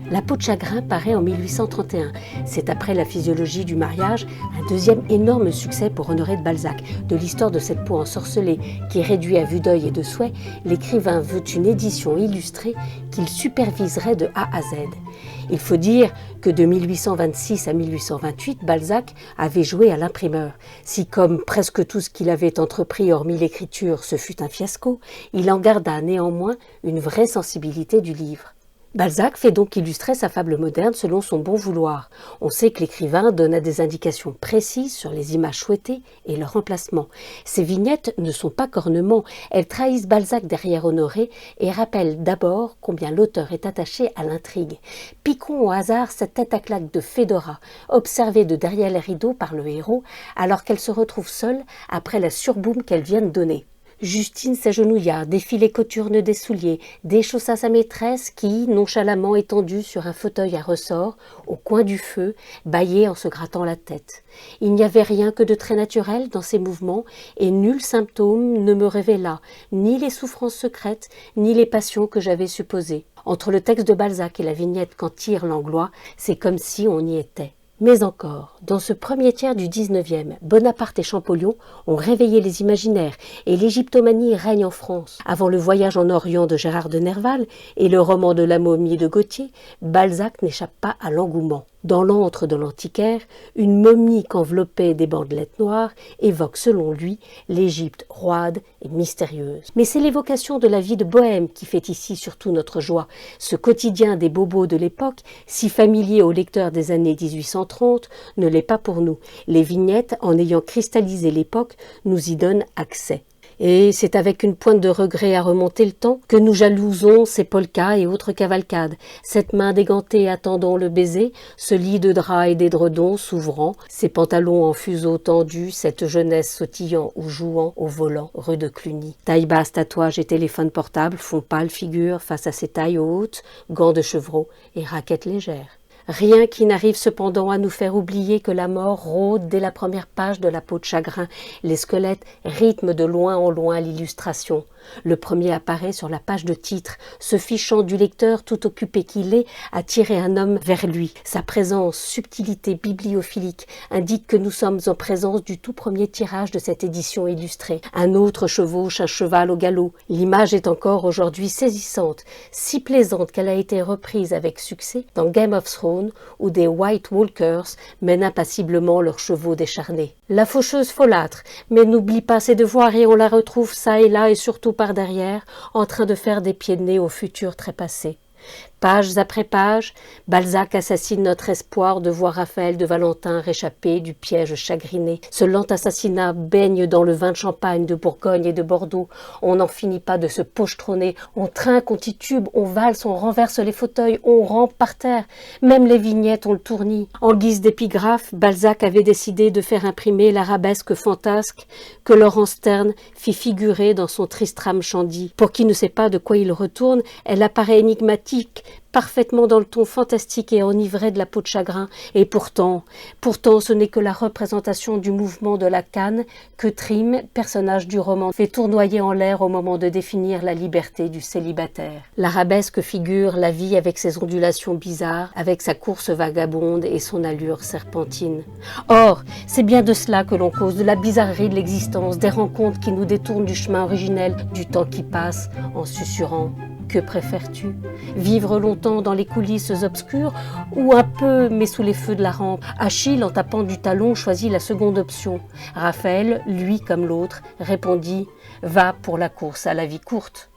La peau de chagrin paraît en 1831. C'est après La physiologie du mariage, un deuxième énorme succès pour Honoré de Balzac. De l'histoire de cette peau ensorcelée qui est réduite à vue d'œil et de souhait, l'écrivain veut une édition illustrée qu'il superviserait de A à Z. Il faut dire que de 1826 à 1828, Balzac avait joué à l'imprimeur. Si, comme presque tout ce qu'il avait entrepris hormis l'écriture, ce fut un fiasco, il en garda néanmoins une vraie sensibilité du livre. Balzac fait donc illustrer sa fable moderne selon son bon vouloir. On sait que l'écrivain donna des indications précises sur les images souhaitées et leur emplacement. Ces vignettes ne sont pas qu'ornements, elles trahissent Balzac derrière Honoré et rappellent d'abord combien l'auteur est attaché à l'intrigue. Piquons au hasard cette tête à claque de Fédora, observée de derrière les rideaux par le héros, alors qu'elle se retrouve seule après la surboum qu'elle vient de donner. Justine s'agenouilla, défit les coturnes des souliers, déchaussa sa maîtresse qui, nonchalamment étendue sur un fauteuil à ressort, au coin du feu, bâillait en se grattant la tête. Il n'y avait rien que de très naturel dans ses mouvements et nul symptôme ne me révéla ni les souffrances secrètes, ni les passions que j'avais supposées. Entre le texte de Balzac et la vignette qu'en tire Langlois, c'est comme si on y était. Mais encore, dans ce premier tiers du XIXe, Bonaparte et Champollion ont réveillé les imaginaires et l'égyptomanie règne en France. Avant le voyage en Orient de Gérard de Nerval et le roman de la momie de Gautier, Balzac n'échappe pas à l'engouement. Dans l'antre de l'antiquaire, une momie qu'enveloppaient des bandelettes noires évoque selon lui l'Égypte roide et mystérieuse. Mais c'est l'évocation de la vie de bohème qui fait ici surtout notre joie. Ce quotidien des bobos de l'époque, si familier aux lecteurs des années 1830, ne l'est pas pour nous. Les vignettes, en ayant cristallisé l'époque, nous y donnent accès. Et c'est avec une pointe de regret à remonter le temps que nous jalousons ces polkas et autres cavalcades, cette main dégantée attendant le baiser, ce lit de drap et d'édredons s'ouvrant, ces pantalons en fuseau tendus, cette jeunesse sautillant ou jouant au volant rue de Cluny. Taille basse, tatouage et téléphone portable font pâle figure face à ces tailles hautes, gants de chevreau et raquettes légères. Rien qui n'arrive cependant à nous faire oublier que la mort rôde dès la première page de La peau de chagrin. Les squelettes rythment de loin en loin l'illustration. Le premier apparaît sur la page de titre, se fichant du lecteur tout occupé qu'il est à tirer un homme vers lui. Sa présence, subtilité bibliophilique, indique que nous sommes en présence du tout premier tirage de cette édition illustrée. Un autre chevauche un cheval au galop. L'image est encore aujourd'hui saisissante, si plaisante qu'elle a été reprise avec succès dans Game of Thrones où des White Walkers mènent impassiblement leurs chevaux décharnés. La faucheuse folâtre, mais n'oublie pas ses devoirs et on la retrouve ça et là et surtout par derrière, en train de faire des pieds de nez au futur trépassé. Pages après pages, Balzac assassine notre espoir de voir Raphaël de Valentin réchapper du piège chagriné. Ce lent assassinat baigne dans le vin de Champagne, de Bourgogne et de Bordeaux. On n'en finit pas de se pochetronner. On trinque, on titube, on valse, on renverse les fauteuils, on rampe par terre. Même les vignettes ont le tournis. En guise d'épigraphe, Balzac avait décidé de faire imprimer l'arabesque fantasque que Laurence Sterne fit figurer dans son Tristram Shandy. Pour qui ne sait pas de quoi il retourne, elle apparaît énigmatique, parfaitement dans le ton fantastique et enivré de La peau de chagrin. Et pourtant, ce n'est que la représentation du mouvement de la canne que Trim, personnage du roman, fait tournoyer en l'air au moment de définir la liberté du célibataire. L'arabesque figure la vie avec ses ondulations bizarres, avec sa course vagabonde et son allure serpentine. Or, c'est bien de cela que l'on cause, de la bizarrerie de l'existence, des rencontres qui nous détournent du chemin originel, du temps qui passe en susurrant. Que préfères-tu? Vivre longtemps dans les coulisses obscures ou un peu mais sous les feux de la rampe? Achille, en tapant du talon, choisit la seconde option. Raphaël, lui comme l'autre, répondit « Va pour la course à la vie courte ».